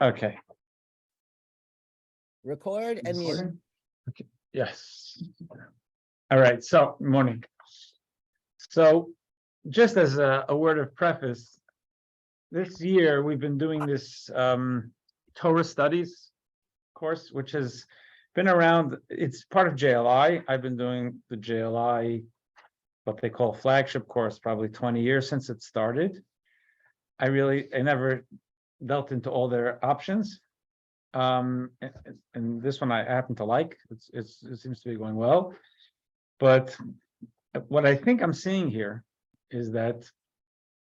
Okay. Record and mute. Okay. Yes. All right. So, morning. So, just as a word of preface, this year we've been doing this Torah studies course, which has been around. It's part of JLI. I've been doing the JLI, what they call flagship course, probably 20 years since it started. I never delved into all their options. And this one I happen to like. It seems to be going well. But what I think I'm seeing here is that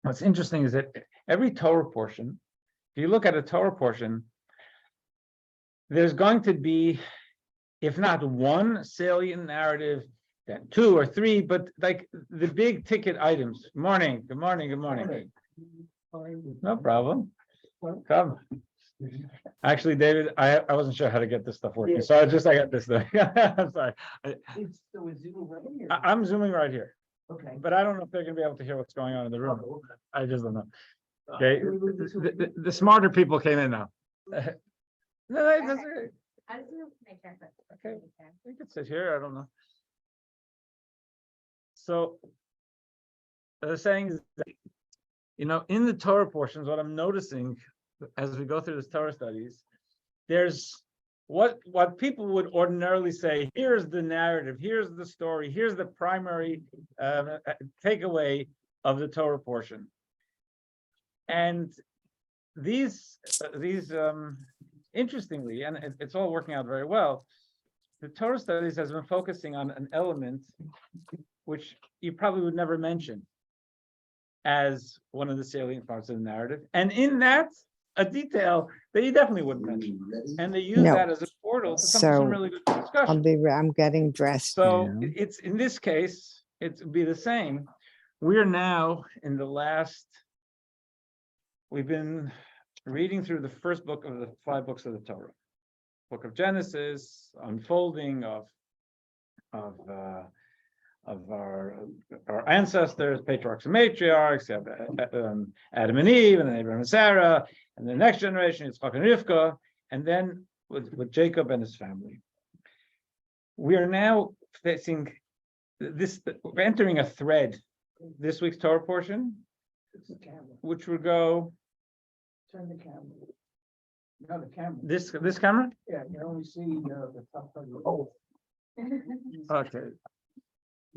what's interesting is that every Torah portion, if you look at a Torah portion, there's going to be, if not one salient narrative, then two or three, but like the big ticket items. Good morning. No problem. Come. Actually, David, I wasn't sure how to get this stuff working, so I got this thing. I'm sorry. I'm zooming right here. Okay. But I don't know if they're going to be able to hear what's going on in the room. I just don't know. Okay, the smarter people came in now. No, that's okay. Okay, we could sit here. I don't know. So, the saying is, in the Torah portions, what I'm noticing as we go through this Torah studies, there's what people would ordinarily say, here's the narrative, here's the story, here's the primary takeaway of the Torah portion. And these interestingly, and it's all working out very well, the Torah studies has been focusing on an element which you probably would never mention as one of the salient parts of the narrative. And in that, a detail that you definitely wouldn't mention. And they use that as a portal to some really good discussion. I'm getting dressed. So now. it's in this case, it'd be the same. We're now in the we've been reading through the first book of the 5 books of the Torah. Book of Genesis, unfolding of our ancestors, patriarchs and matriarchs, Adam and Eve, and then Abraham and Sarah, and the next generation, Yitzchak and Rivka, and then with Jacob and his family. We are now facing this, we're entering a thread, this week's Torah portion, which would go. Turn the camera. No, the camera. This camera? Yeah, you only see the top of the hole. Okay.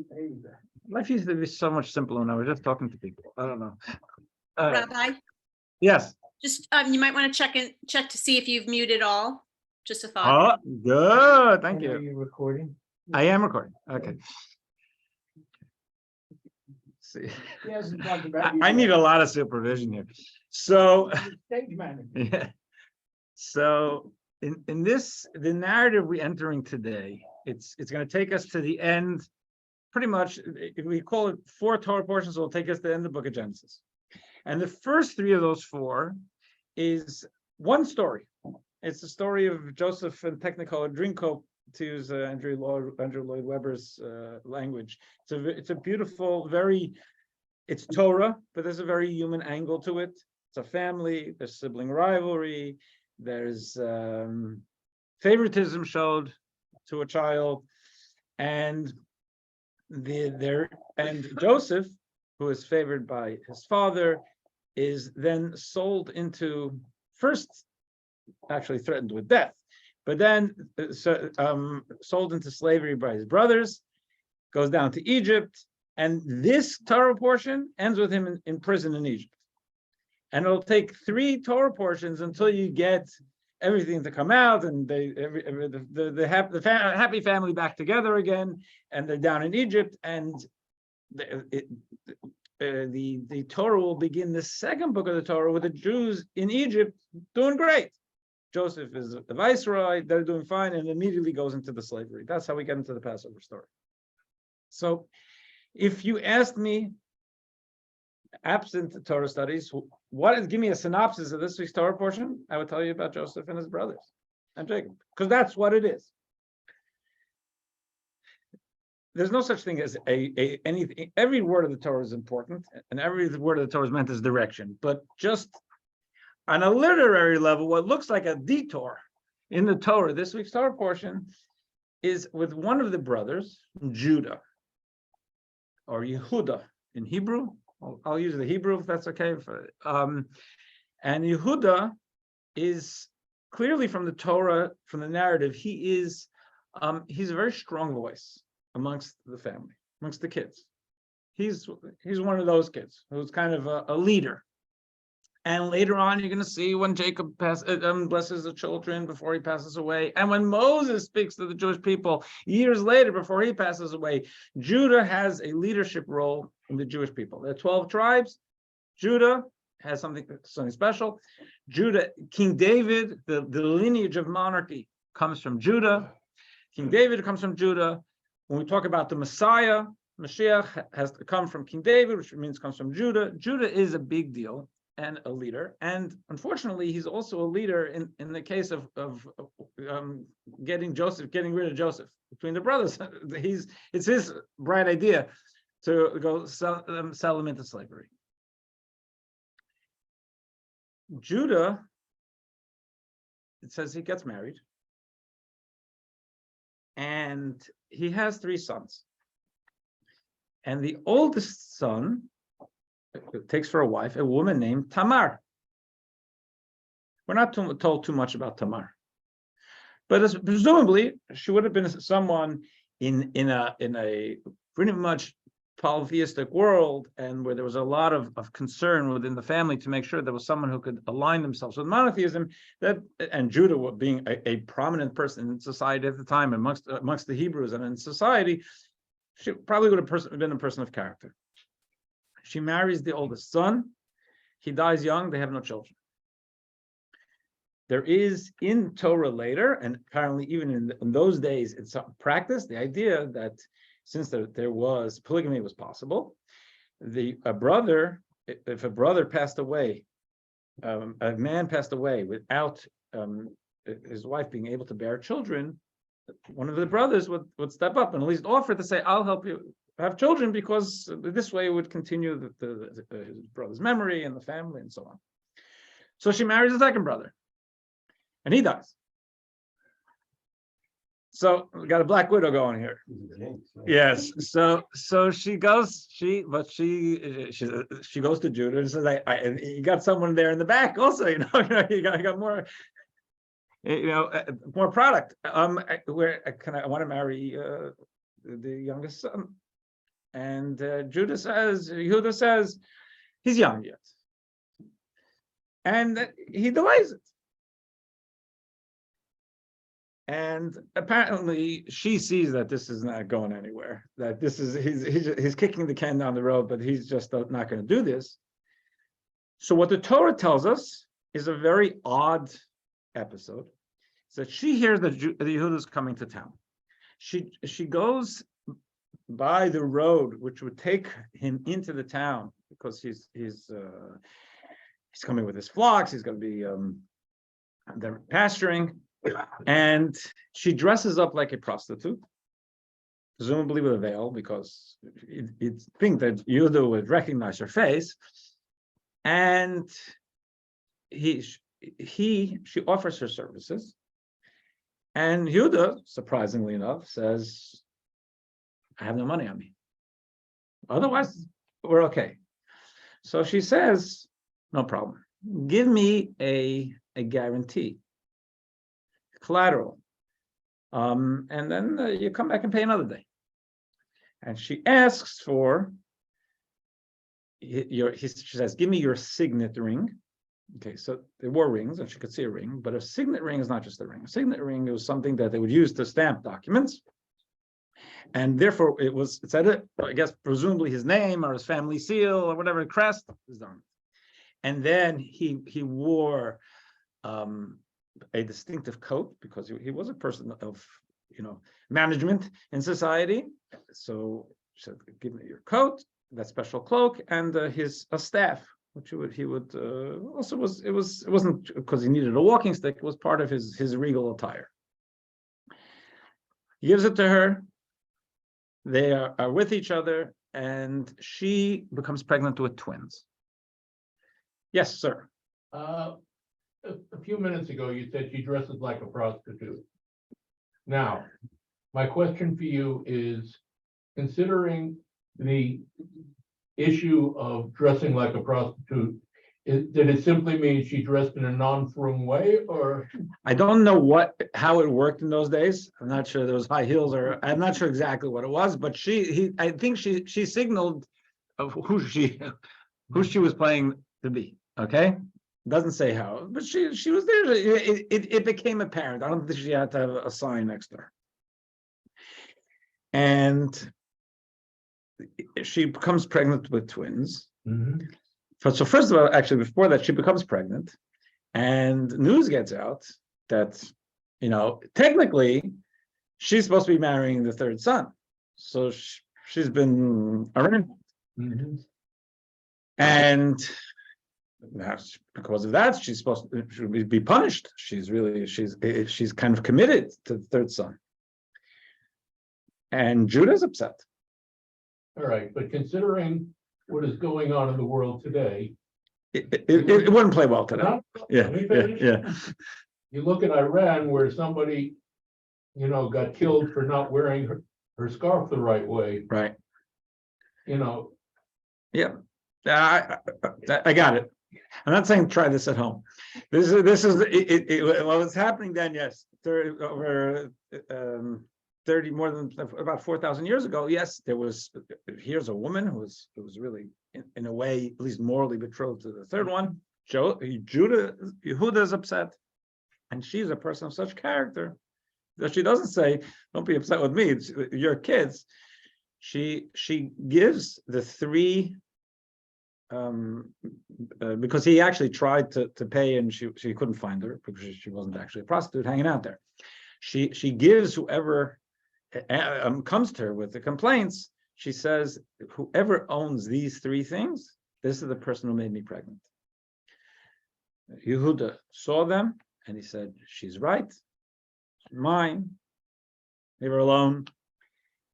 There you go. Life used to be so much simpler when I was just talking to people. I don't know. Rabbi, Yes. just you might want to check to see if you've muted all. Just a thought. Oh, good. Thank And are you. you recording? I am recording. Okay. See, He hasn't talked about you I need yet. a lot of supervision here. So, Stage manager. yeah. So in this, the narrative we're entering today, it's going to take us to the end. Pretty much, if we call it 4 Torah portions, it'll take us to the end of the book of Genesis. And the first 3 of those 4 is one story. It's the story of Joseph and Technicolor Dreamcoat, to use Andrew Lloyd Webber's language. It's a beautiful, it's Torah, but there's a very human angle to it. It's a family, there's sibling rivalry, there's favoritism showed to a child, and Joseph, who is favored by his father, is then sold into, first actually threatened with death, but then sold into slavery by his brothers, goes down to Egypt, and this Torah portion ends with him in prison in Egypt. And it'll take 3 Torah portions until you get everything to come out, and the happy family back together again, and they're down in Egypt, and the Torah will begin the second book of the Torah with the Jews in Egypt doing great. Joseph is the viceroy, they're doing fine, and immediately goes into the slavery. That's how we get into the Passover story. So if you asked me, absent Torah studies, give me a synopsis of this week's Torah portion, I would tell you about Joseph and his brothers and Jacob, because that's what it is. There's no such thing as anything. Every word of the Torah is important, and every word of the Torah is meant as direction. But just on a literary level, what looks like a detour in the Torah, this week's Torah portion, is with one of the brothers, Judah, or Yehuda in Hebrew. I'll use the Hebrew if that's okay. And Yehuda is clearly from the Torah, from the narrative, he's a very strong voice amongst the family, amongst the kids. He's one of those kids who's kind of a leader. And later on, you're going to see when Jacob blesses the children before he passes away. And when Moses speaks to the Jewish people years later before he passes away, Judah has a leadership role in the Jewish people. There are 12 tribes. Judah has something special. Judah, King David, the lineage of monarchy comes from Judah. King David comes from Judah. When we talk about the Messiah, Mashiach has come from King David, which means comes from Judah. Judah is a big deal and a leader, and unfortunately, he's also a leader in the case of getting rid of Joseph between the brothers. It's his bright idea to go sell them into slavery. Judah, it says he gets married, and he has 3 sons. And the oldest son takes for a wife a woman named Tamar. We're not told too much about Tamar, but presumably she would have been someone in a pretty much polytheistic world, and where there was a lot of concern within the family to make sure there was someone who could align themselves with monotheism. And Judah, being a prominent person in society at the time, amongst the Hebrews and in society, she probably would have been a person of character. She marries the oldest son. He dies young. They have no children. There is in Torah later, and apparently even in those days, in some practice, the idea that since there was polygamy was possible, if a brother passed away, a man passed away without his wife being able to bear children, one of the brothers would step up and at least offer to say, "I'll help you have children," because this way it would continue his brother's memory and the family and so on. So she marries the second brother, and he dies. So we got a black widow going here. Yes. So she goes. She goes to Judah and says, "And you got someone there in the back also. You got more." More product. I want to marry the youngest son, and Yehuda says, he's young yet, and he delays it. And apparently, she sees that this is not going anywhere. That this is he's kicking the can down the road, but he's just not going to do this. So what the Torah tells us is a very odd episode. So she hears that Yehuda is coming to town. She goes by the road which would take him into the town, because he's coming with his flocks. He's going to be they're pasturing, and she dresses up like a prostitute, presumably with a veil, because you'd think that Yehuda would recognize her face, and she offers her services. And Yehuda, surprisingly enough, says, "I have no money on me. Otherwise, we're okay." So she says, "No problem. Give me a guarantee, collateral, and then you come back and pay another day." And she asks for she says, "Give me your signet ring." Okay, so there were rings, and she could see a ring, but a signet ring is not just a ring. A signet ring was something that they would use to stamp documents, and therefore it said, I guess, presumably his name or his family seal or whatever crest is done. And then he wore a distinctive coat, because he was a person of management in society. So she said, "Give me your coat, that special cloak, and a staff." Which he would also it wasn't because he needed a walking stick. It was part of his regal attire. He gives it to her. They are with each other, and she becomes pregnant with twins. Yes, sir. a few minutes ago, you said she dresses like a prostitute. Now, my question for you is, considering the issue of dressing like a prostitute, did it simply mean she dressed in a non-frum way, or? I don't know how it worked in those days. I'm not sure there was high heels, or I'm not sure exactly what it was, but I think she signaled of who she was playing to be. Okay, doesn't say how, but she was there. It became apparent. I don't think she had to have a sign next to her, and she becomes pregnant with twins. Mhm. So first of all, actually, before that, she becomes pregnant, and news gets out that, technically, she's supposed to be marrying the third son. So she's been around, Mhm. and because of that, she would be punished. She's kind of committed to the third son, and Judah's upset. All right, but considering what is going on in the world today. It wouldn't play well today. Not- Yeah, let me yeah, finish. yeah. You look at Iran where somebody, got killed for not wearing her scarf the right way, Right. you Yeah, I got it. I'm not saying try this at home. This is what was happening then. Yes, 30 over 30 more than about 4,000 years ago. Yes, here's a woman who was really in a way at least morally betrothed to the third one. Yehuda is upset, and she's a person of such character that she doesn't say, "Don't be upset with me. It's your kids." She gives the three. Because he actually tried to pay, and she couldn't find her because she wasn't actually a prostitute hanging out there. She gives whoever comes to her with the complaints. She says, whoever owns these three things, this is the person who made me pregnant. Yehuda saw them and he said, she's right, she's mine. Leave her alone.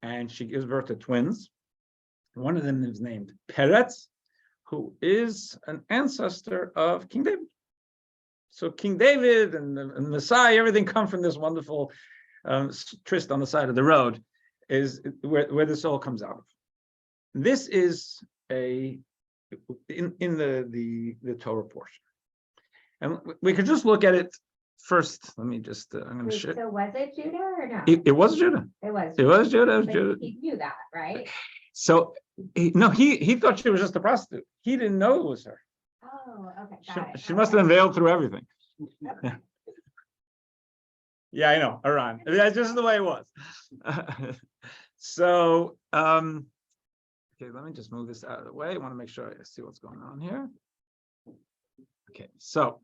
And she gives birth to twins. One of them is named Peretz, who is an ancestor of King David. So King David and the Messiah, everything come from this wonderful tryst on the side of the road, is where this all comes out of. This is in the Torah portion. And we could just look at it first. Let me just, I'm going to share. So was it Judah or no? It was Judah. It was. It was Judah. It was But Judah. he knew that, right? So he thought she was just a prostitute. He didn't know it was her. Oh, okay, got it. She must have been veiled through everything. Yeah, I know, Iran. That's just the way it was. So, okay, let me just move this out of the way. I want to make sure I see what's going on here. Okay, so.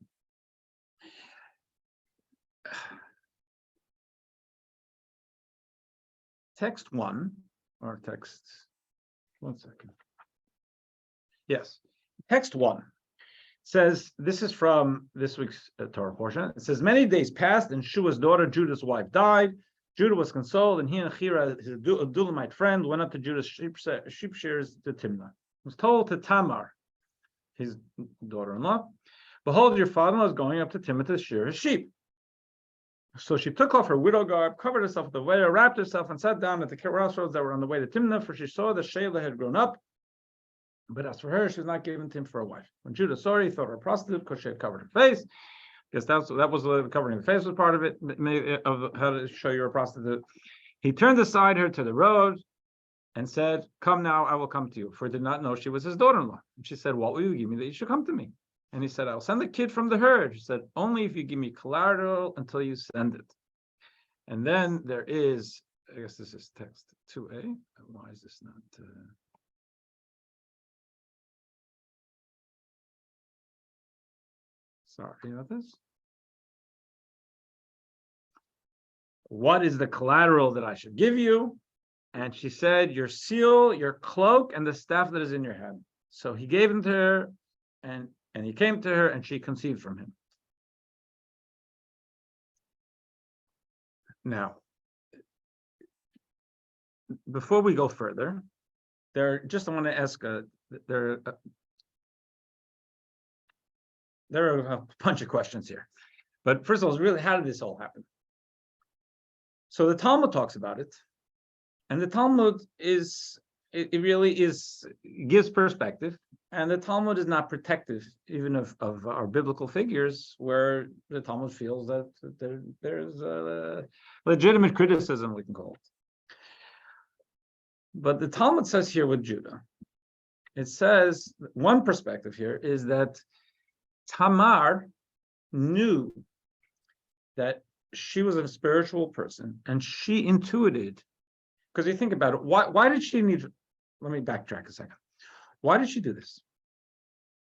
Text 1, or text, 1 second. Yes, text 1 says, this is from this week's Torah portion. It says, many days passed and Shua's daughter, Judah's wife, died. Judah was consoled, and he and Chira, his Adulamite friend, went up to Judah's sheep shears to Timnah. He was told to Tamar, his daughter-in-law, behold, your father-in-law is going up to Timnah to shear his sheep. So she took off her widow garb, covered herself with the veil, wrapped herself, and sat down at the crossroads that were on the way to Timnah, for she saw the Shelah had grown up. But as for her, she was not given to him for a wife. When Judah saw her, he thought her a prostitute because she had covered her face. Because that was covering the face was part of it, of how to show you're a prostitute. He turned aside her to the road and said, come now, I will come to you. For he did not know she was his daughter-in-law. And she said, what will you give me that you should come to me? And he said, I'll send the kid from the herd. She said, only if you give me collateral until you send it. And then there is, I guess this is text 2a. Why is this not? Sorry about this. What is the collateral that I should give you? And she said, your seal, your cloak, and the staff that is in your hand. So he gave them to her, and he came to her, and she conceived from him. Now, before we go further, I want to ask, there are a bunch of questions here. But first of all, really, how did this all happen? So the Talmud talks about it. And the Talmud it really gives perspective. And the Talmud is not protective even of our biblical figures, where the Talmud feels that there's a legitimate criticism, we can call it. But the Talmud says here with Judah, it says, one perspective here is that Tamar knew that she was a spiritual person, and she intuited, because you think about it, why did she need, let me backtrack a second. Why did she do this?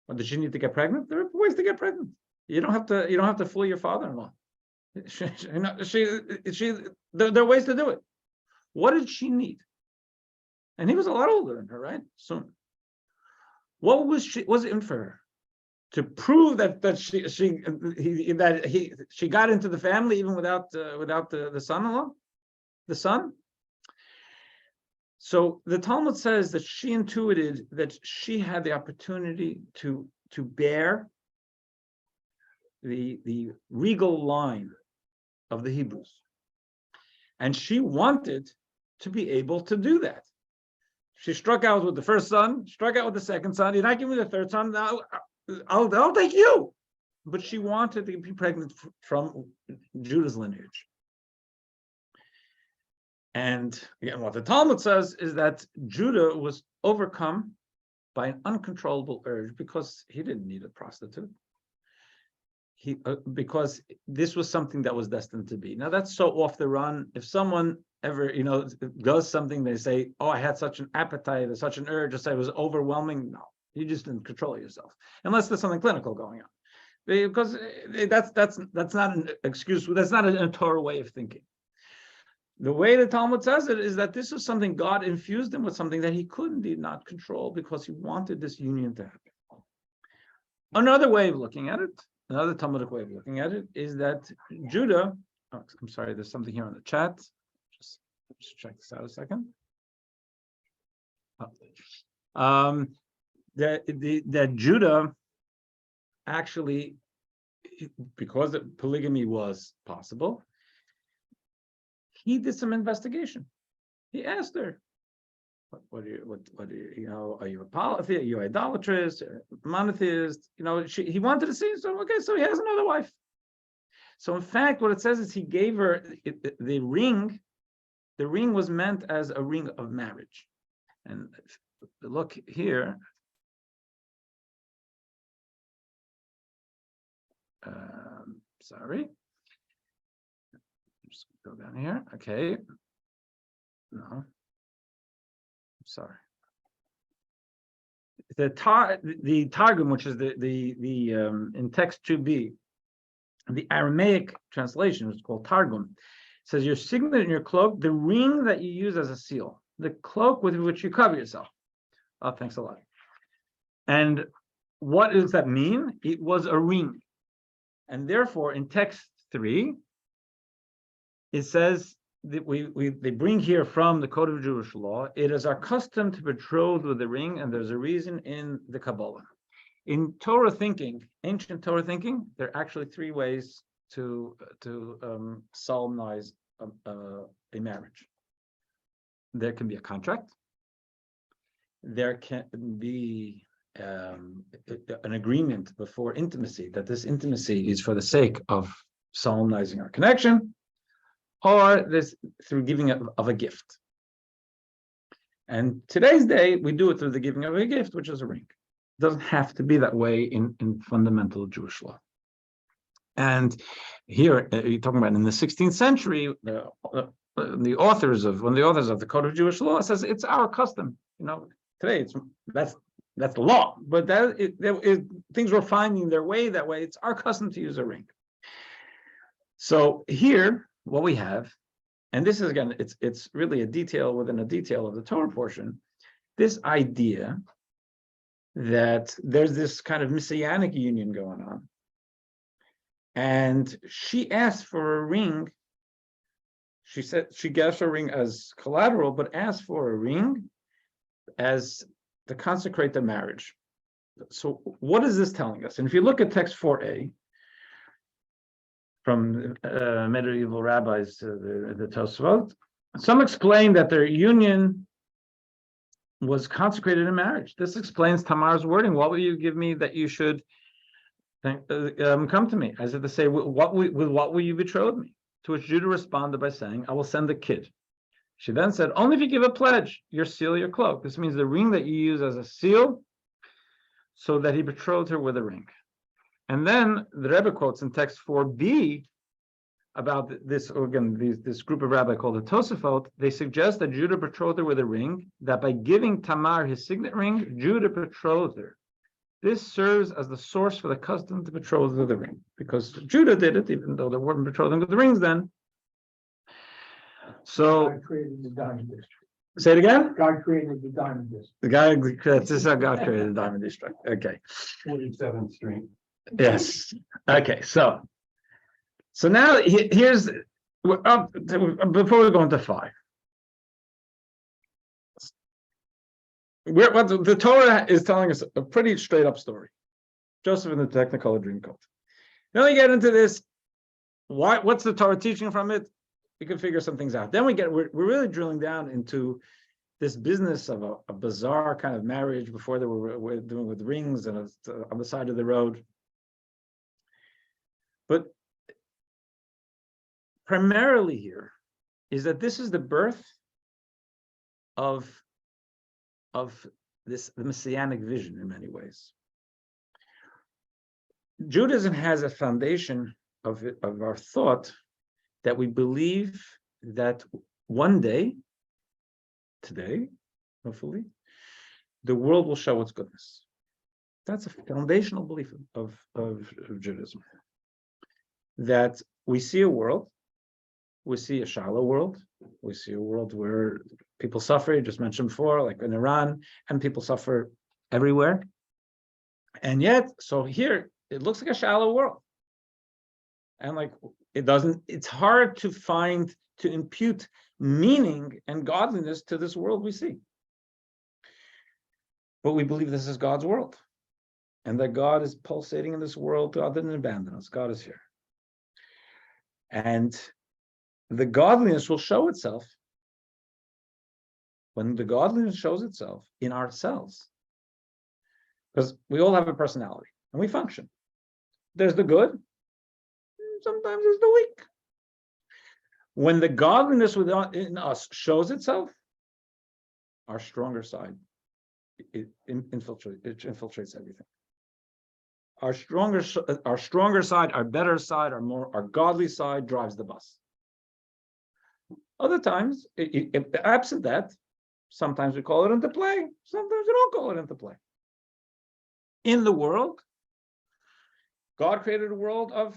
Well, did she need to get pregnant? There are ways to get pregnant. You don't have to fool your father-in-law. There are ways to do it. What did she need? And he was a lot older than her, right? So what was it in for her? To prove that she got into the family even without the son-in-law, the son. So the Talmud says that she intuited that she had the opportunity to bear the regal line of the Hebrews, and she wanted to be able to do that. She struck out with the first son, struck out with the second son. You're not giving me the third son. Now I'll take you. But she wanted to be pregnant from Judah's lineage. And again, what the Talmud says is that Judah was overcome by an uncontrollable urge because he didn't need a prostitute. Because this was something that was destined to be. Now that's so off the run. If someone ever, does something, they say, "Oh, I had such an appetite or such an urge," or say it was overwhelming. No, you just didn't control yourself, unless there's something clinical going on. Because that's not an excuse. That's not a Torah way of thinking. The way the Talmud says it is that this is something God infused him with, something that he did not control, because he wanted this union to happen. Another way of looking at it, another Talmudic way of looking at it, is that Judah, I'm sorry, there's something here on the chat. Just check this out a second. That Judah actually, because polygamy was possible, he did some investigation. He asked her, "What are you? Are you a polytheist? Are you idolatrous? Monotheist?" He wanted to see. So okay, so he has another wife. So in fact, what it says is he gave her the ring. The ring was meant as a ring of marriage. And look here. Sorry. Just go down here. Okay. No. Sorry. The Targum, which is the in text 2b, the Aramaic translation, which is called Targum, says your signet in your cloak, the ring that you use as a seal, the cloak with which you cover yourself. Oh, thanks a lot. And what does that mean? It was a ring. And therefore, in text 3, it says that they bring here from the Code of Jewish Law, it is our custom to betroth with the ring, and there's a reason in the Kabbalah. In Torah thinking, ancient Torah thinking, there are actually 3 ways to solemnize a marriage. There can be a contract. There can be an agreement before intimacy, that this intimacy is for the sake of solemnizing our connection, or this through giving of a gift. And today's day, we do it through the giving of a gift, which is a ring. It doesn't have to be that way in fundamental Jewish law. And here, you're talking about in the 16th century, one of the authors of the Code of Jewish Law says it's our custom. Today that's the law, but things were finding their way that way. It's our custom to use a ring. So here, what we have, and this is again, it's really a detail within a detail of the Torah portion, this idea that there's this kind of messianic union going on. And she asked for a ring. She said she gave her ring as collateral, but asked for a ring as to consecrate the marriage. So what is this telling us? And if you look at text 4a from medieval rabbis, the Tosfot, some explain that their union was consecrated in marriage. This explains Tamar's wording. What will you give me that you should come to me? As if to say, with what will you betroth me? To which Judah responded by saying, I will send a kid. She then said, only if you give a pledge, your seal, your cloak. This means the ring that you use as a seal, so that he betrothed her with a ring. And then the Rebbe quotes in text 4b about this, again, this group of rabbis called the Tosafot. They suggest that Judah betrothed her with a ring, that by giving Tamar his signet ring, Judah betrothed her. This serves as the source for the custom to betroth with a ring, because Judah did it, even though they weren't betrothing with the rings then. So, God created the diamond district. say it again? God created the diamond district. The guy, this is how God created the diamond district. Okay. 47th Street. Yes. Okay. So now here's before we go into 5. What the Torah is telling us a pretty straight up story. Joseph and the Technicolor Dreamcoat. Then we get into this. What's the Torah teaching from it? We can figure some things out. Then we're really drilling down into this business of a bizarre kind of marriage before they were doing with rings and on the side of the road. But primarily here is that this is the birth of the messianic vision in many ways. Judaism has a foundation of our thought that we believe that one day, today, hopefully, the world will show its goodness. That's a foundational belief of Judaism. That we see a world, we see a shallow world, we see a world where people suffer, you just mentioned before, like in Iran, and people suffer everywhere. And yet, so here, it looks like a shallow world. And like, it's hard to impute meaning and godliness to this world we see. But we believe this is God's world. And that God is pulsating in this world. God didn't abandon us. God is here. And the godliness will show itself when the godliness shows itself in ourselves. Because we all have a personality and we function. There's the good, sometimes there's the weak. When the godliness within us shows itself, our stronger side, it infiltrates everything. Our stronger side, our better side, our godly side drives the bus. Other times, absent that, sometimes we call it into play, sometimes we don't call it into play. In the world, God created a world of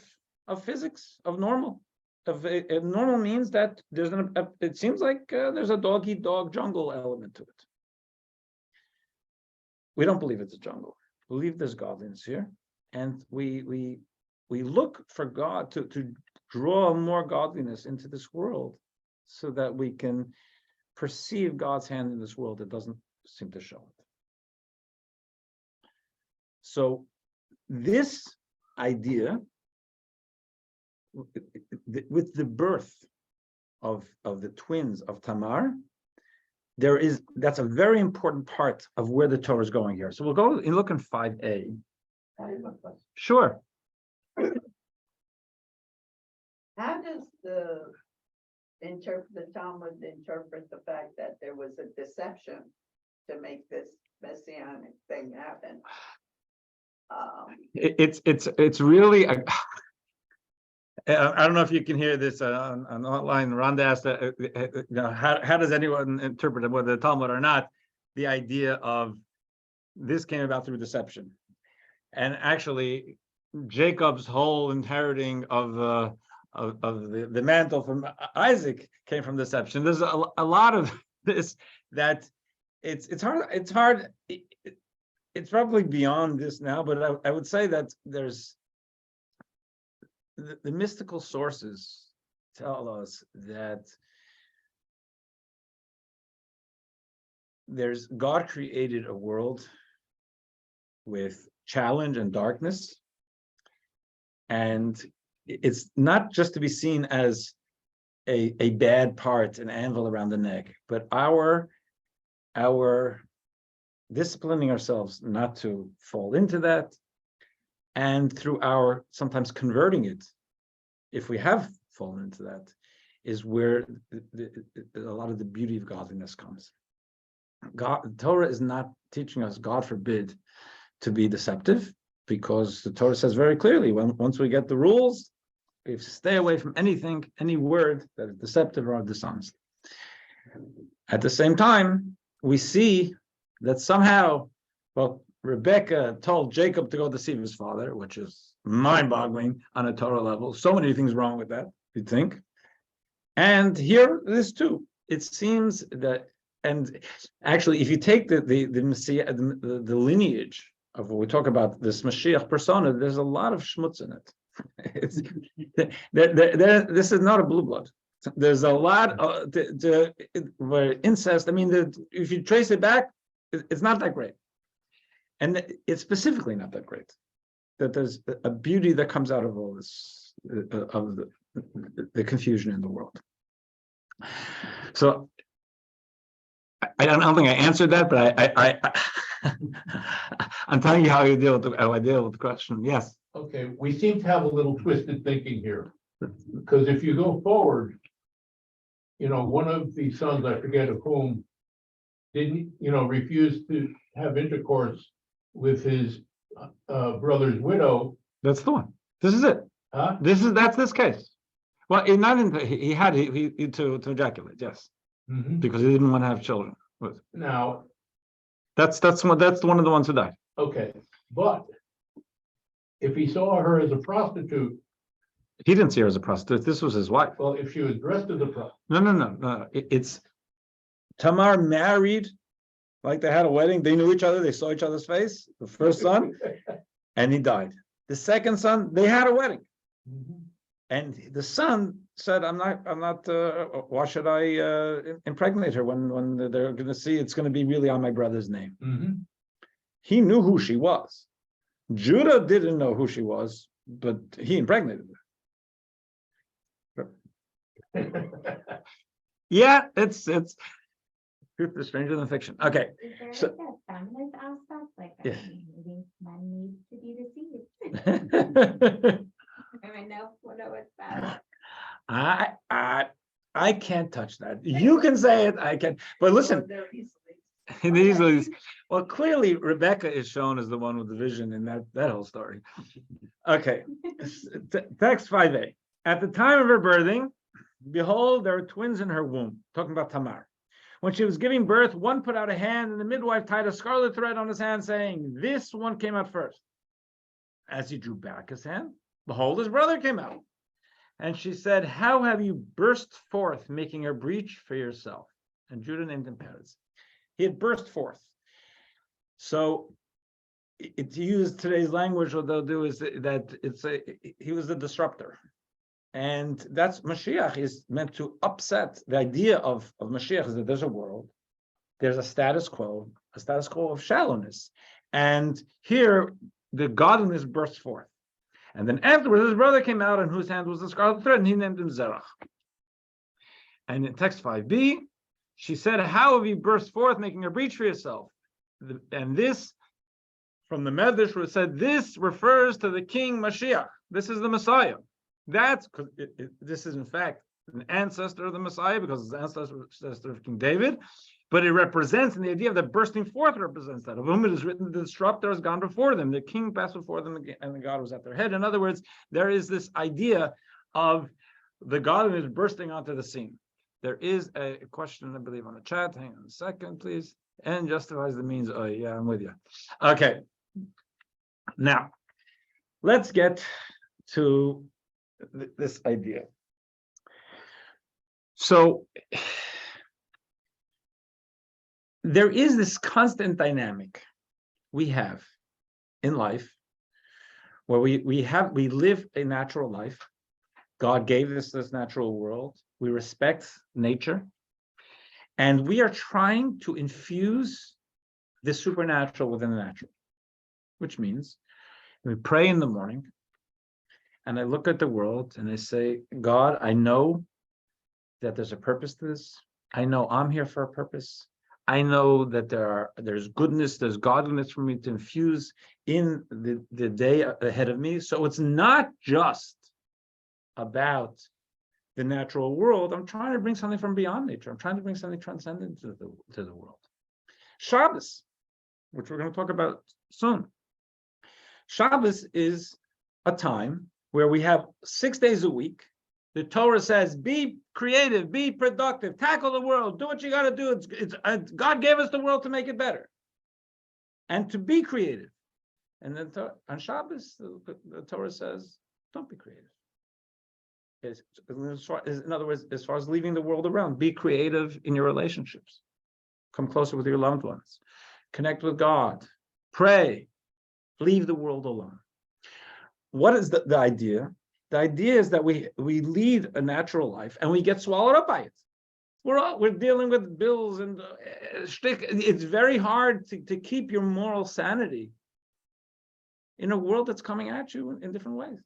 physics, of normal. Normal means that it seems like there's a dog-eat-dog jungle element to it. We don't believe it's a jungle. We believe there's godliness here. And we look for God to draw more godliness into this world so that we can perceive God's hand in this world that doesn't seem to show it. So this idea, with the birth of the twins of Tamar, that's a very important part of where the Torah is going here. So we'll go and look in 5a. Sure. How does the Talmud interpret the fact that there was a deception to make this messianic thing happen? It's really I don't know if you can hear this on online. Rhonda asked, how does anyone interpret it, whether the Talmud or not, the idea of this came about through deception. And actually, Jacob's whole inheriting of the mantle from Isaac came from deception. There's a lot of this that it's hard. It's probably beyond this now, but I would say that there's the mystical sources tell us that God created a world with challenge and darkness. And it's not just to be seen as a bad part, an anvil around the neck, but our disciplining ourselves not to fall into that, and through our sometimes converting it, if we have fallen into that, is where a lot of the beauty of godliness comes. God, Torah is not teaching us, God forbid, to be deceptive, because the Torah says very clearly, once we get the rules, we have to stay away from anything, any word that is deceptive or dishonest. At the same time, we see that somehow, well, Rebecca told Jacob to go deceive his father, which is mind-boggling on a Torah level. So many things wrong with that, you'd think. And here it is too. It seems that, and actually, if you take the Messiah, the lineage of what we talk about, this Mashiach persona, there's a lot of schmutz in it. This is not a blue blood. There's a lot where incest. I mean, if you trace it back, it's not that great, and it's specifically not that great. That there's a beauty that comes out of all this, of the confusion in the world. So I don't think I answered that, but I'm telling you how I deal with the question. Yes. Okay, we seem to have a little twisted thinking here, because if you go forward, one of the sons, I forget of whom, didn't, refuse to have intercourse with his brother's widow. That's the one. This is it. Huh? That's this case. Well, he had to ejaculate, yes, because he didn't want to have children. Now, that's one of the ones who died. okay, but if he saw her as a prostitute, He didn't see her as a prostitute. This was his wife. well, if she was dressed as a prostitute. No. It's Tamar married, like they had a wedding. They knew each other. They saw each other's face. The first son, and he died. The second son, they had a wedding, and the son said, "I'm not. Why should I impregnate her when they're going to see it's going to be really on my brother's name?" He knew who she was. Judah didn't know who she was, but he impregnated her. Yeah, it's truth is stranger than fiction. Okay. Is there So- like a feminist aspect, like Yeah. maybe men need to be deceived? I know what it's about. I can't touch that. You can say it, I can, but listen, They're easily. well, clearly Rebecca is shown as the one with the vision in that whole story. Okay, text 5a. At the time of her birthing, behold, there are twins in her womb. Talking about Tamar. When she was giving birth, one put out a hand, and the midwife tied a scarlet thread on his hand, saying, "This one came out first." As he drew back his hand, behold, his brother came out. And she said, "How have you burst forth, making a breach for yourself?" And Judah named him Perez. He had burst forth. So, to use today's language, what they'll do is that he was the disruptor. And that's Mashiach is meant to upset. The idea of Mashiach is that there's a world, there's a status quo of shallowness. And here, the godliness bursts forth. And then afterwards, his brother came out, in whose hand was the scarlet thread, and he named him Zerach. And in text 5b, she said, "How have you burst forth, making a breach for yourself?" And this, from the Medrash, was said, this refers to the King Mashiach. This is the Messiah. That's because this is in fact an ancestor of the Messiah, because it's the ancestor of King David, but it represents, and the idea of the bursting forth represents that. Of whom it is written, the disruptor has gone before them, the king passed before them, and the God was at their head. In other words, there is this idea of the godliness bursting onto the scene. There is a question, I believe, on the chat. Hang on a second, please. And justifies the means. Oh, yeah, I'm with you. Okay. Now, let's get to this idea. So, there is this constant dynamic we have in life where we live a natural life. God gave us this natural world. We respect nature. And we are trying to infuse the supernatural within the natural. which means we pray in the morning and I look at the world and I say, God, I know that there's a purpose to this. I know I'm here for a purpose. I know that there's goodness, there's godliness for me to infuse in the day ahead of me. So it's not just about the natural world. I'm trying to bring something from beyond nature. I'm trying to bring something transcendent to the world. Shabbos, which we're going to talk about soon. Shabbos is a time where we have 6 days a week. The Torah says, be creative, be productive, tackle the world, do what you got to do. God gave us the world to make it better and to be creative. And then on Shabbos, the Torah says, don't be creative. In other words, as far as leaving the world around, be creative in your relationships. Come closer with your loved ones. Connect with God. Pray. Leave the world alone. What is the idea? The idea is that we lead a natural life and we get swallowed up by it. We're dealing with bills and shtick. It's very hard to keep your moral sanity in a world that's coming at you in different ways.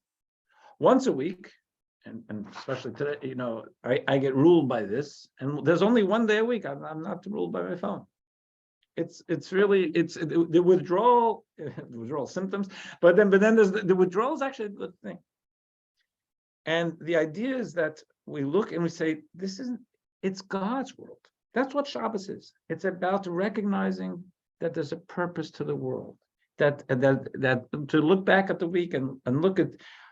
Once a week, and especially today, I get ruled by this, and there's only one day a week I'm not ruled by my phone. It's really the withdrawal symptoms, but then there's the withdrawal is actually a good thing. And the idea is that we look and we say, it's God's world. That's what Shabbos is. It's about recognizing that there's a purpose to the world, that to look back at the week and look at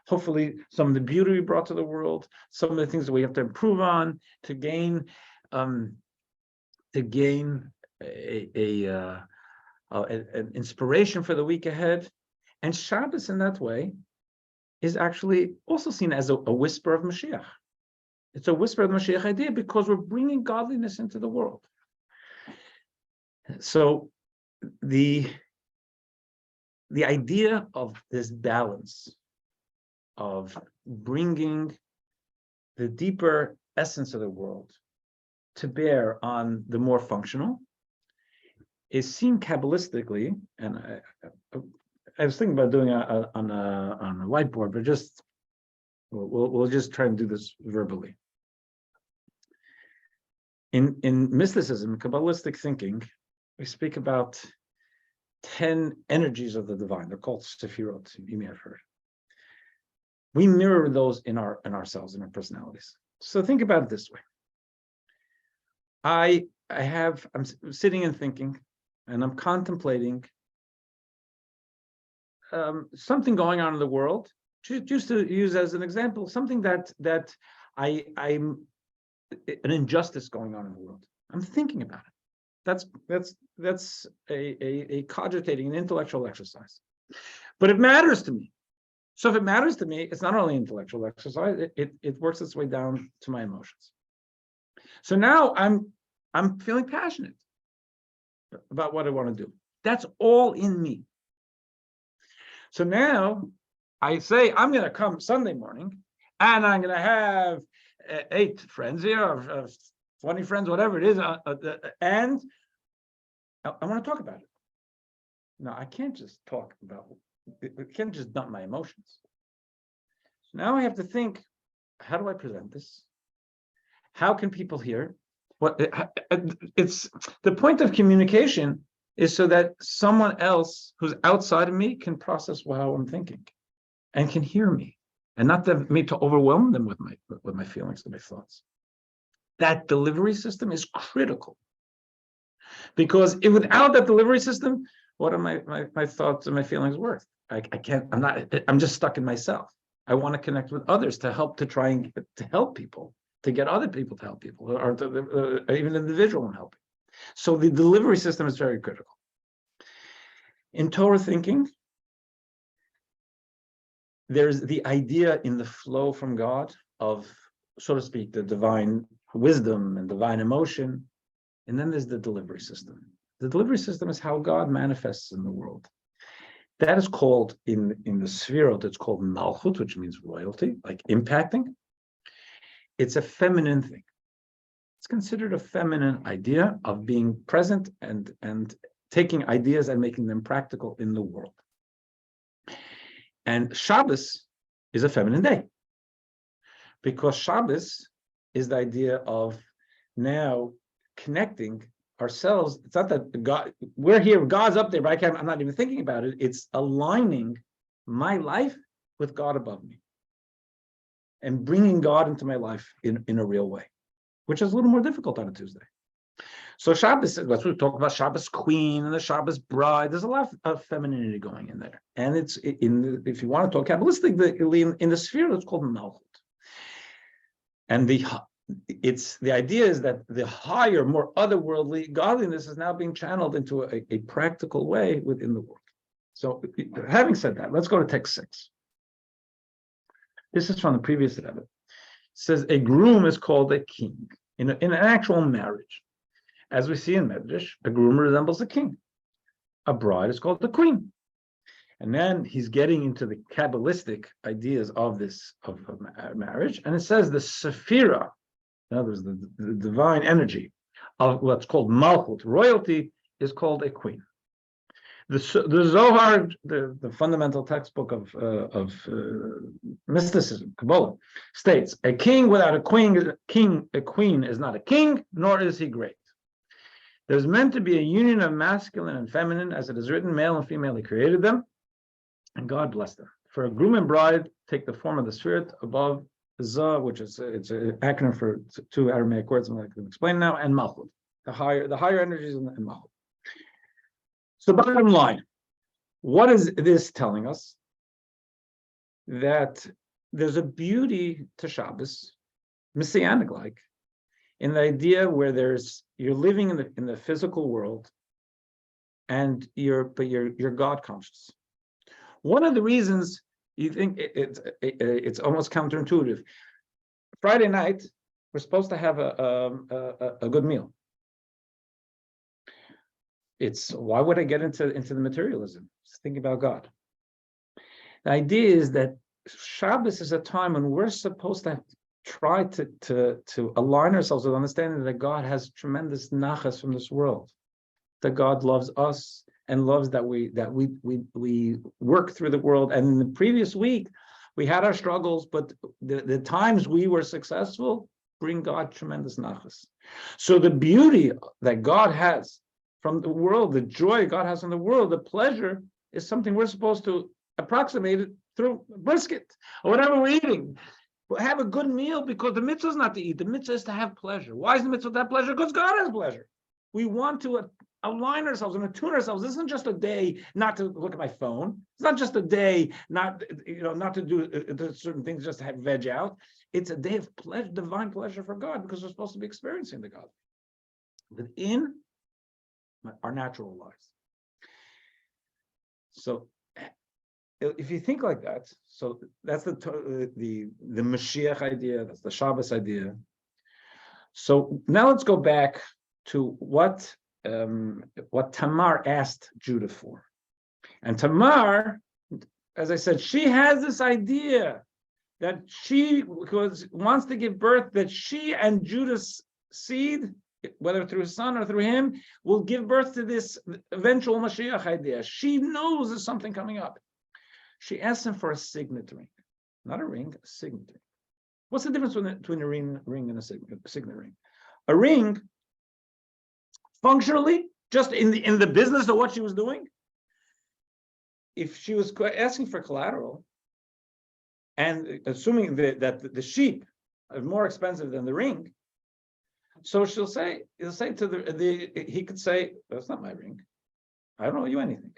hopefully some of the beauty we brought to the world, some of the things that we have to improve on to gain an inspiration for the week ahead. And Shabbos in that way is actually also seen as a whisper of Mashiach. It's a whisper of the Mashiach idea because we're bringing godliness into the world. So the idea of this balance of bringing the deeper essence of the world to bear on the more functional is seen Kabbalistically, and I was thinking about doing on a whiteboard, but we'll just try and do this verbally. In mysticism, Kabbalistic thinking, we speak about 10 energies of the divine. They're called Sefirot. You may have heard. We mirror those in ourselves, in our personalities. So think about it this way. I'm sitting and thinking, and I'm contemplating something going on in the world. Just to use as an example, something that I'm an injustice going on in the world. I'm thinking about it. That's a cogitating, an intellectual exercise. But it matters to me. So if it matters to me, it's not only intellectual exercise, it works its way down to my emotions. So now I'm feeling passionate about what I want to do. That's all in me. So now I say, I'm going to come Sunday morning and I'm going to have 8 friends here, or 20 friends, whatever it is, and I want to talk about it. No, I can't just talk about it. I can't just dump my emotions. So now I have to think, how do I present this? How can people hear? It's the point of communication is so that someone else who's outside of me can process how I'm thinking and can hear me, and not me to overwhelm them with my feelings and my thoughts. That delivery system is critical, because without that delivery system, what are my thoughts and my feelings worth? I'm just stuck in myself. I want to connect with others to try and help people, to get other people to help people, or even individual and helping. So the delivery system is very critical. In Torah thinking, there's the idea in the flow from God of, so to speak, the divine wisdom and divine emotion. And then there's the delivery system. The delivery system is how God manifests in the world. That is called, in the Sefirot, it's called Malchut, which means royalty, like impacting. It's a feminine thing. It's considered a feminine idea of being present and taking ideas and making them practical in the world. And Shabbos is a feminine day. Because Shabbos is the idea of now connecting ourselves. It's not that God, we're here, God's up there, but I'm not even thinking about it. It's aligning my life with God above me and bringing God into my life in a real way, which is a little more difficult on a Tuesday. So Shabbos, that's what we talk about, Shabbos queen and the Shabbos bride. There's a lot of femininity going in there. And it's if you want to talk Kabbalistically, in the sphere, it's called Malchut. And the idea is that the higher, more otherworldly godliness is now being channeled into a practical way within the world. So having said that, let's go to text 6. This is from the previous Rebbe. It says a groom is called a king in an actual marriage. As we see in Medrash, a groom resembles a king. A bride is called the queen. And then he's getting into the Kabbalistic ideas of this of marriage. And it says the Sephira, in other words, the divine energy of what's called Malchut, royalty, is called a queen. The Zohar, the fundamental textbook of mysticism, Kabbalah, states a king without a queen is not a king, nor is he great. There's meant to be a union of masculine and feminine, as it is written, male and female, he created them, and God blessed them. For a groom and bride take the form of the spirit above Zah, which is it's an acronym for 2 Aramaic words, I'm going to explain now, and Malchut, the higher energies in Malchut. So bottom line, what is this telling us? That there's a beauty to Shabbos, messianic-like, in the idea where you're living in the physical world, and you're God conscious. One of the reasons you think it's almost counterintuitive. Friday night, we're supposed to have a good meal. It's why would I get into the materialism? Just thinking about God. The idea is that Shabbos is a time when we're supposed to try to align ourselves with understanding that God has tremendous nachas from this world, that God loves us and loves that we work through the world. And in the previous week, we had our struggles, but the times we were successful bring God tremendous nachas. So the beauty that God has from the world, the joy God has in the world, the pleasure is something we're supposed to approximate it through brisket or whatever we're eating. We'll have a good meal because the mitzvah is not to eat. The mitzvah is to have pleasure. Why is the mitzvah to have pleasure? Because God has pleasure. We want to align ourselves and attune ourselves. This isn't just a day not to look at my phone. It's not just a day not to do certain things just to have veg out. It's a day of pleasure, divine pleasure for God, because we're supposed to be experiencing the God within our natural lives. So if you think like that, so that's the Mashiach idea, that's the Shabbos idea. So now let's go back to what Tamar asked Judah for. And Tamar, as I said, she has this idea that she wants to give birth, that she and Judah's seed, whether through his son or through him, will give birth to this eventual Mashiach idea. She knows there's something coming up. She asked him for a signet ring, not a ring, a signet ring. What's the difference between a ring and a signet ring? A ring, functionally, just in the business of what she was doing, if she was asking for collateral, and assuming that the sheep are more expensive than the ring, so he'll say to he could say, that's not my ring. I don't owe you anything.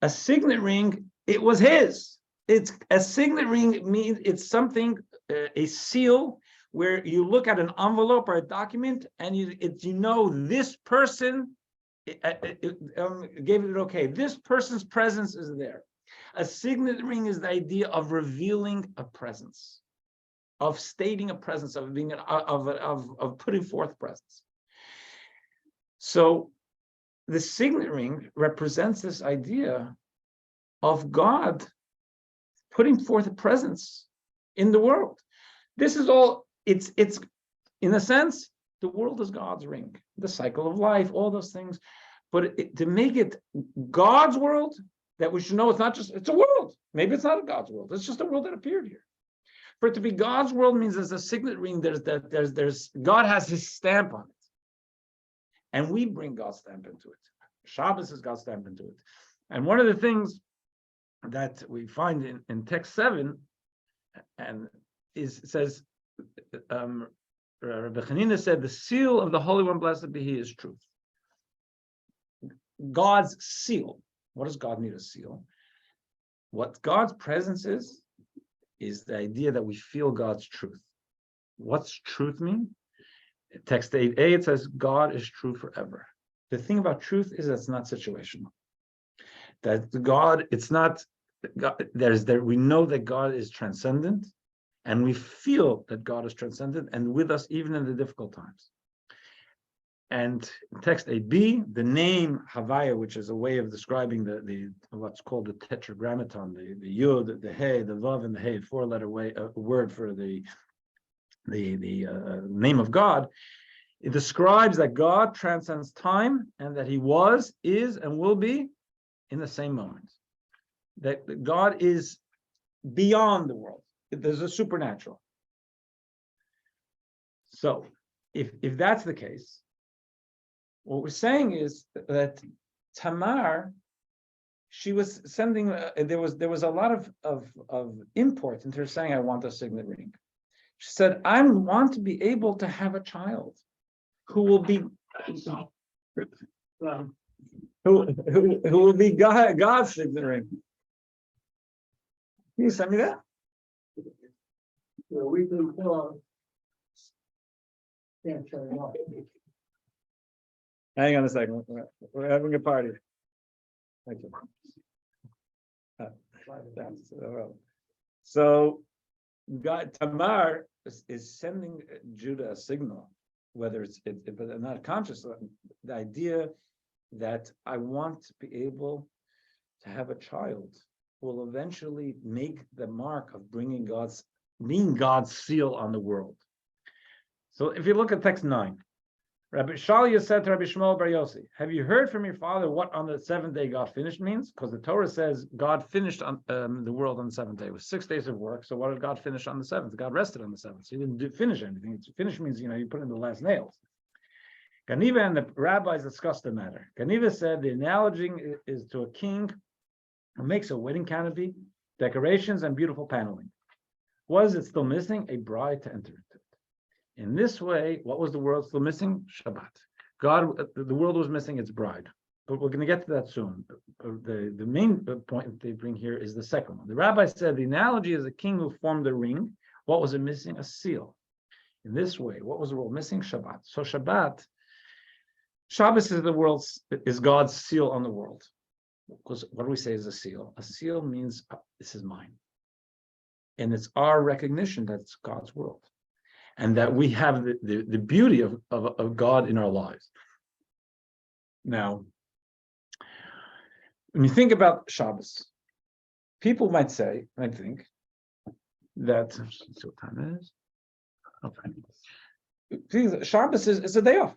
A signet ring, it was his. It's a signet ring means it's something, a seal, where you look at an envelope or a document and you know this person gave it okay. This person's presence is there. A signet ring is the idea of revealing a presence, of stating a presence, of being of putting forth presence. So the signet ring represents this idea of God putting forth a presence in the world. This is all, it's in a sense, the world is God's ring, the cycle of life, all those things. But to make it God's world, that we should know it's not just, it's a world. Maybe it's not a God's world. It's just a world that appeared here. For it to be God's world means there's a signet ring, there's God has his stamp on it. And we bring God's stamp into it. Shabbos is God's stamp into it. And one of the things that we find in text 7 and it says, Rabbi Chanina said, the seal of the Holy One, blessed be He, is truth. God's seal. What does God need a seal? What God's presence is the idea that we feel God's truth. What's truth mean? Text 8a, it says, God is true forever. The thing about truth is that it's not situational. That God, it's not, God, we know that God is transcendent, and we feel that God is transcendent and with us even in the difficult times. And text 8b, the name Havaya, which is a way of describing the what's called the tetragrammaton, the Yud, the He, the Vav, and the He, four-letter word for the name of God. It describes that God transcends time and that He was, is, and will be in the same moment. That God is beyond the world. There's a supernatural. So, if that's the case, what we're saying is that Tamar, she was sending. There was a lot of import into her saying, "I want a signet ring." She said, "I want to be able to have a child who will be who will be God's signet ring." Can you send me that? We can can't turn it off. Hang on a second. We're having a party. Thank you. So, God, Tamar is sending Judah a signal, whether but not conscious. The idea that I want to be able to have a child who will eventually make the mark of being God's seal on the world. So, if you look at text 9. Rabbi Shalia said to Rabbi Shmuel Bar Yossi, have you heard from your father what on the seventh day God finished means? Because the Torah says God finished on the world on the seventh day. It was 6 days of work. So what did God finish on the seventh? God rested on the seventh. So he didn't finish anything. Finish means, you put in the last nails. Ganiva and the rabbis discussed the matter. Ganiva said the analogy is to a king who makes a wedding canopy, decorations, and beautiful paneling. What is it still missing? A bride to enter into it. In this way, what was the world still missing? Shabbat. The world was missing its bride. But we're going to get to that soon. The main point they bring here is the second one. The rabbi said the analogy is a king who formed a ring. What was it missing? A seal. In this way, what was the world missing? Shabbat. So Shabbos is God's seal on the world. Because what do we say is a seal? A seal means this is mine. And it's our recognition that it's God's world. And that we have the beauty of God in our lives. Now, when you think about Shabbos, people might think that, let's see what time it is. Okay. Shabbos is a day off.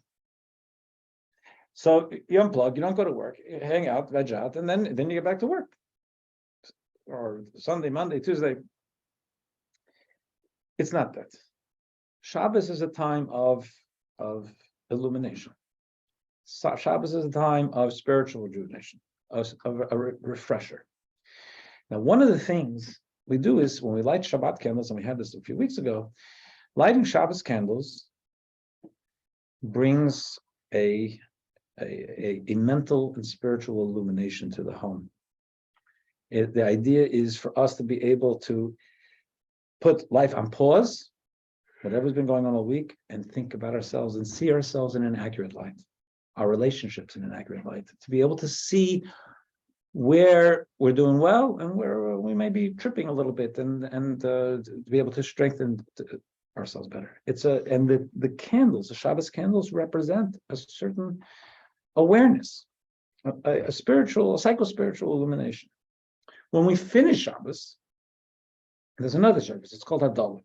So you unplug, you don't go to work, you hang out, veg out, and then you get back to work. Or Sunday, Monday, Tuesday. It's not that. Shabbos is a time of illumination. Shabbos is a time of spiritual rejuvenation, of a refresher. Now, one of the things we do is when we light Shabbat candles, and we had this a few weeks ago, lighting Shabbos candles brings a mental and spiritual illumination to the home. The idea is for us to be able to put life on pause, whatever's been going on all week, and think about ourselves and see ourselves in an accurate light, our relationships in an accurate light, to be able to see where we're doing well and where we may be tripping a little bit, and to be able to strengthen ourselves better. And the candles, the Shabbos candles, represent a certain awareness, a psycho-spiritual illumination. When we finish Shabbos, there's another service. It's called Havdalah.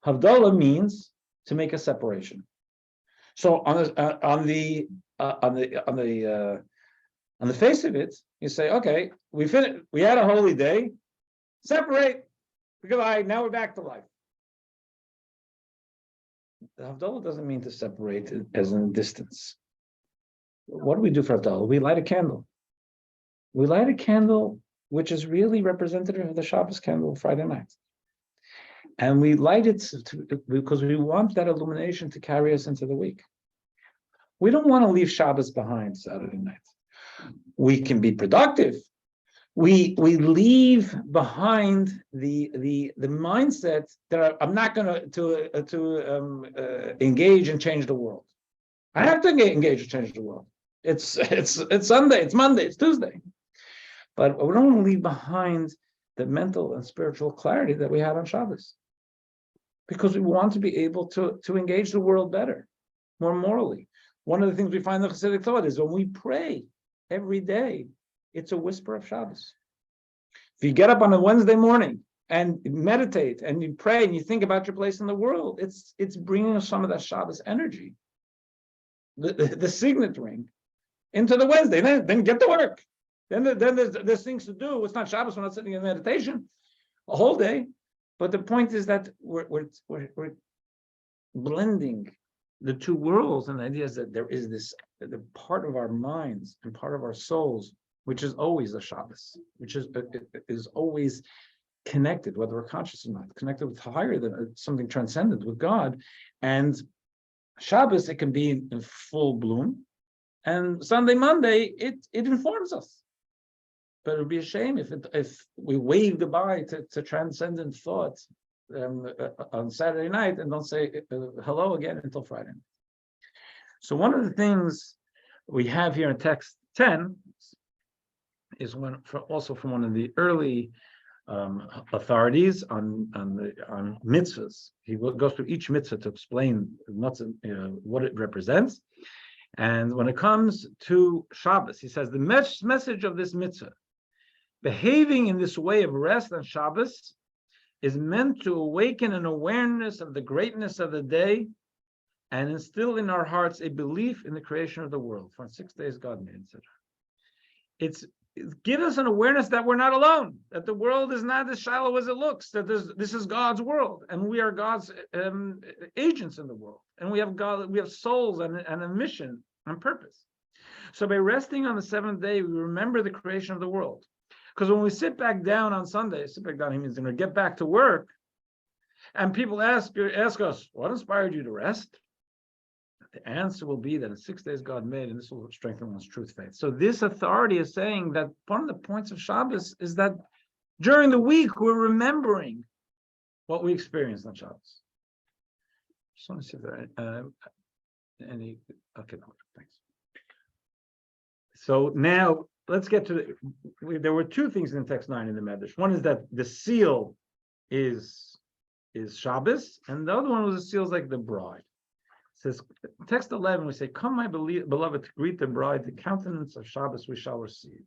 Havdalah means to make a separation. So on the On the face of it, you say, okay, we had a holy day, separate, goodbye, now we're back to life. The Havdalah doesn't mean to separate it as in distance. What do we do for Havdalah? We light a candle. We light a candle which is really representative of the Shabbos candle Friday night. And we light it because we want that illumination to carry us into the week. We don't want to leave Shabbos behind Saturday night. We can be productive. We leave behind the mindset that I'm not going to engage and change the world. I have to engage and change the world. It's Sunday, it's Monday, it's Tuesday. But we don't want to leave behind the mental and spiritual clarity that we had on Shabbos, because we want to be able to engage the world better, more morally. One of the things we find in the Hasidic thought is when we pray every day, it's a whisper of Shabbos. If you get up on a Wednesday morning and meditate and you pray and you think about your place in the world, it's bringing us some of that Shabbos energy, the signet ring, into the Wednesday. Then get to work. Then there's things to do. It's not Shabbos. We're not sitting in meditation a whole day. But the point is that we're blending the two worlds, and the idea is that there is the part of our minds and part of our souls which is always a Shabbos, which is always connected, whether we're conscious or not, connected with higher than something transcendent with God. And Shabbos, it can be in full bloom, and Sunday, Monday, it informs us. But it would be a shame if we wave goodbye to transcendent thought on Saturday night and don't say hello again until Friday. So one of the things we have here in text 10 is also from one of the early authorities on mitzvahs. He goes through each mitzvah to explain what it represents. And when it comes to Shabbos, he says the message of this mitzvah, behaving in this way of rest on Shabbos, is meant to awaken an awareness of the greatness of the day and instill in our hearts a belief in the creation of the world. For 6 days God made, etc. It's give us an awareness that we're not alone, that the world is not as shallow as it looks, that this is God's world, and we are God's agents in the world, and we have souls and a mission and purpose. So by resting on the seventh day, we remember the creation of the world. Because when we sit back down on Sunday, sit back down, he means to get back to work, and people ask us, what inspired you to rest? The answer will be that in 6 days God made, and this will strengthen one's truth faith. So this authority is saying that one of the points of Shabbos is that during the week we're remembering what we experienced on Shabbos. Just want to see if there are any. Okay, no, thanks. So now let's get to there were two things in text 9 in the Medrash. One is that the seal is Shabbos, and the other one was the seals like the bride. It says, text 11, we say, come, my beloved, to greet the bride, the countenance of Shabbos we shall receive.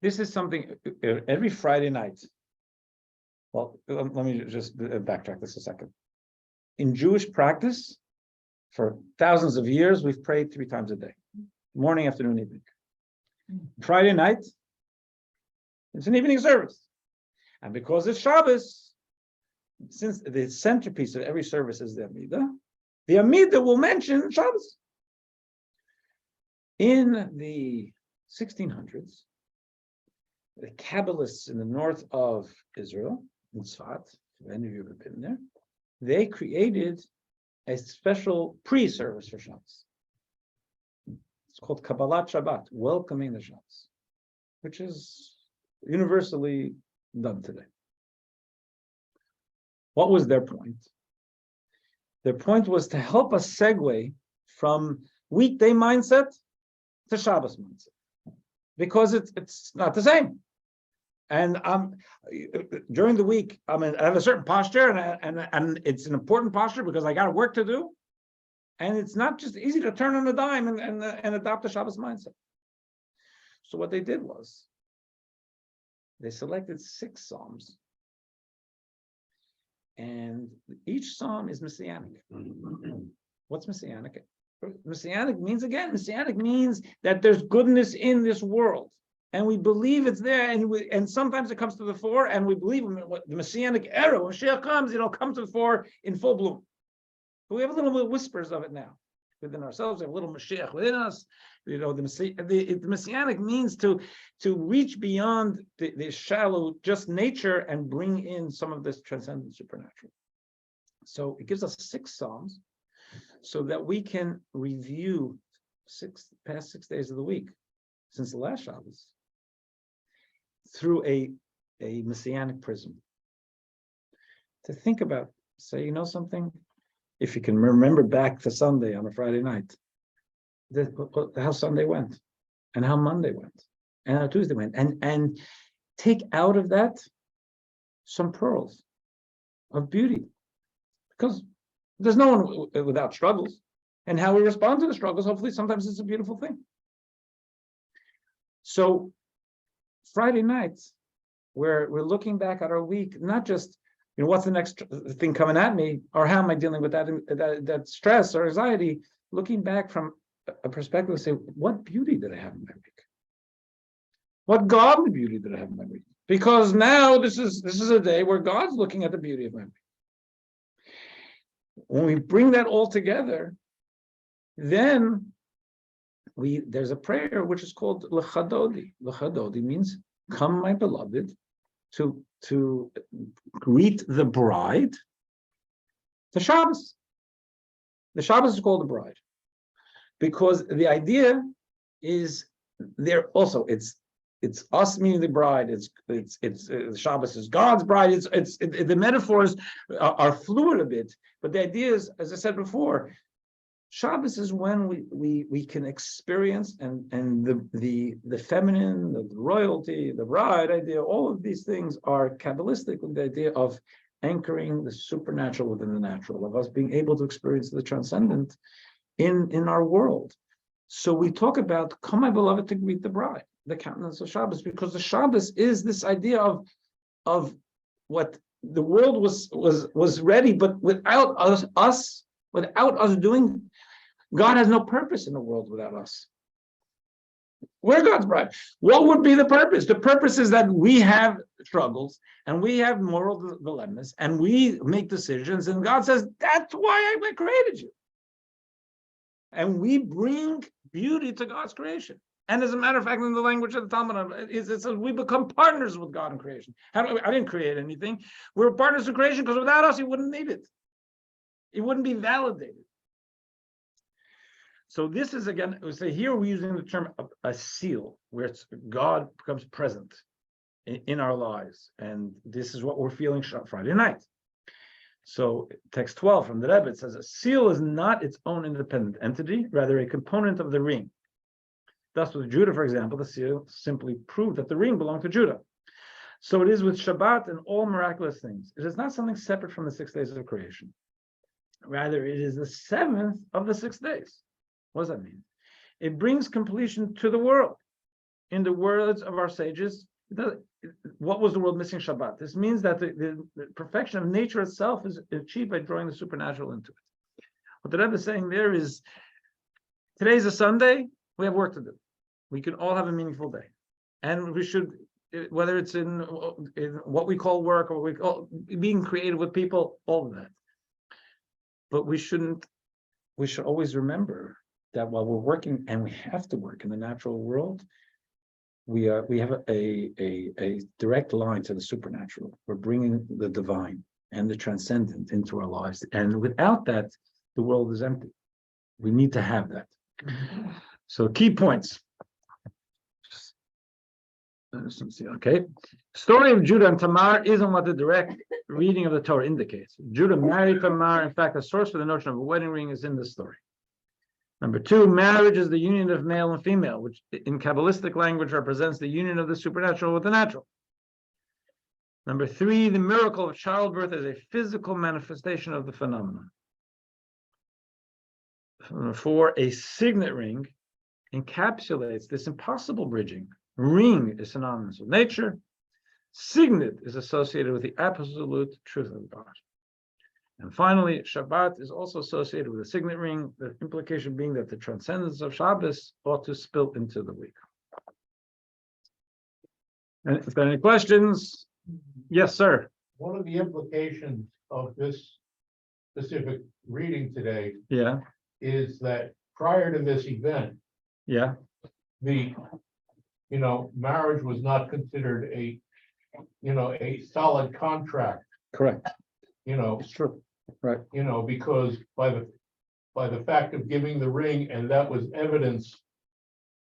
This is something every Friday night. Well, let me just backtrack this a second. In Jewish practice, for thousands of years, we've prayed 3 times a day, morning, afternoon, evening. Friday night, it's an evening service. And because it's Shabbos, since the centerpiece of every service is the Amidah will mention Shabbos. In the 1600s, the Kabbalists in the north of Israel, in Tzfat, if any of you have been there, they created a special pre-service for Shabbos. It's called Kabbalat Shabbat, welcoming the Shabbos, which is universally done today. What was their point? Their point was to help us segue from weekday mindset to Shabbos mindset, because it's not the same. And during the week, I have a certain posture, and it's an important posture because I got work to do, and it's not just easy to turn on a dime and adopt the Shabbos mindset. So what they did was they selected 6 psalms. And each psalm is messianic. What's messianic? Messianic means that there's goodness in this world. And we believe it's there, and sometimes it comes to the fore, and we believe the Messianic era, when Mashiach comes, it'll come to the fore in full bloom. But we have a little bit of whispers of it now within ourselves. We have a little Mashiach within us. The Messianic means to reach beyond the shallow, just nature, and bring in some of this transcendent supernatural. So it gives us 6 Psalms, so that we can review past 6 days of the week since the last Shabbos through a Messianic prism. To think about, say, something, if you can remember back to Sunday on a Friday night, how Sunday went, and how Monday went, and how Tuesday went, and take out of that some pearls of beauty, because there's no one without struggles, and how we respond to the struggles, hopefully sometimes it's a beautiful thing. So Friday nights, where we're looking back at our week, not just, what's the next thing coming at me, or how am I dealing with that stress or anxiety, looking back from a perspective of say, what beauty did I have in my week? What godly beauty did I have in my week? Because now this is a day where God's looking at the beauty of my week. When we bring that all together, then there's a prayer which is called L'chadodi. L'chadodi means, come, my beloved, to greet the bride. The Shabbos. The Shabbos is called the bride, because the idea is there also. It's us meeting the bride. It's Shabbos is God's bride. The metaphors are fluid a bit, but the idea is, as I said before, Shabbos is when we can experience and the feminine, the royalty, the bride idea. All of these things are Kabbalistic with the idea of anchoring the supernatural within the natural, of us being able to experience the transcendent in our world. So we talk about, come, my beloved, to greet the bride, the countenance of Shabbos, because the Shabbos is this idea of what the world was ready, but without us doing. God has no purpose in the world without us. We're God's bride. What would be the purpose? The purpose is that we have struggles and we have moral dilemmas and we make decisions, and God says, that's why I created you. And we bring beauty to God's creation. And as a matter of fact, in the language of the Talmud, it says we become partners with God in creation. I didn't create anything. We're partners in creation because without us, He wouldn't need it. It wouldn't be validated. So this is, again, we say here we're using the term a seal, where God becomes present in our lives. And this is what we're feeling Friday night. So text 12 from the Rebbe, it says, a seal is not its own independent entity, rather a component of the ring. Thus with Judah, for example, the seal simply proved that the ring belonged to Judah. So it is with Shabbat and all miraculous things. It is not something separate from the 6 days of creation. Rather, it is the 7th of the 6 days. What does that mean? It brings completion to the world. In the words of our sages, what was the world missing Shabbat? This means that the perfection of nature itself is achieved by drawing the supernatural into it. What the Rebbe is saying there is, today's a Sunday, we have work to do. We can all have a meaningful day. And we should, whether it's in what we call work or what we call being creative with people, all of that. But we should always remember that while we're working, and we have to work in the natural world, we have a direct line to the supernatural. We're bringing the divine and the transcendent into our lives, and without that, the world is empty. We need to have that. So key points. Okay, story of Judah and Tamar isn't what the direct reading of the Torah indicates. Judah married Tamar. In fact, the source for the notion of a wedding ring is in this story. Number 2, marriage is the union of male and female, which in Kabbalistic language represents the union of the supernatural with the natural. Number 3, the miracle of childbirth is a physical manifestation of the phenomenon. Number 4, a signet ring encapsulates this impossible bridging. Ring is synonymous with nature. Signet is associated with the absolute truth of God. And finally, Shabbat is also associated with a signet ring, the implication being that the transcendence of Shabbos ought to spill into the week. And if there are any questions, yes, sir. One of the implications of this specific reading today Yeah, is that prior to this event, yeah, the, marriage was not considered a solid contract, correct. you know, It's true. because by the fact of giving the ring, and that was evidence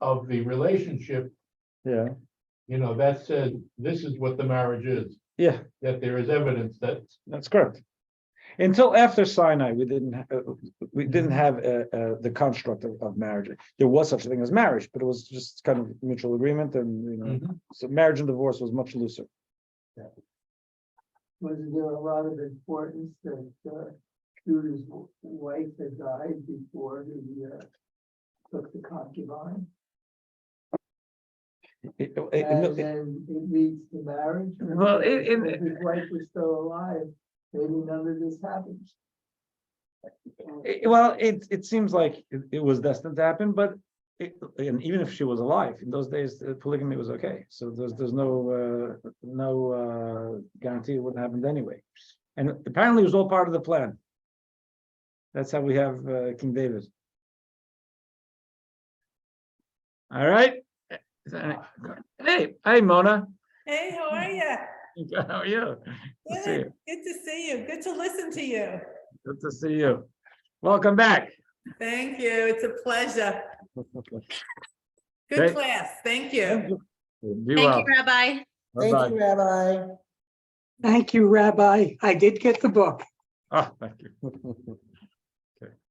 of the relationship, Yeah, that said, this is what the marriage is, yeah, that there is evidence that, that's correct. Until after Sinai, we didn't have the construct of marriage. There was such a thing as marriage, but it was just kind of mutual agreement, and so marriage and divorce was much looser. Was there a lot of importance that Judah's wife had died before he took the concubine? And then it leads to marriage? Well, If his wife was still alive, maybe none of this happens. It seems like it was destined to happen, but and even if she was alive in those days, polygamy was okay. So there's no guarantee it wouldn't happen anyway. And apparently, it was all part of the plan. That's how we have King David. All right. Hey, Mona. Hey, how are you? How are you? Good to see you. Good to see you. Good to listen to you. Good to see you. Welcome back. Thank you. It's a pleasure. Good Okay. class. Thank you. Be Thank well. you, Rabbi. Bye-bye. Rabbi. Thank you, Rabbi. I did get the book. Ah, thank you.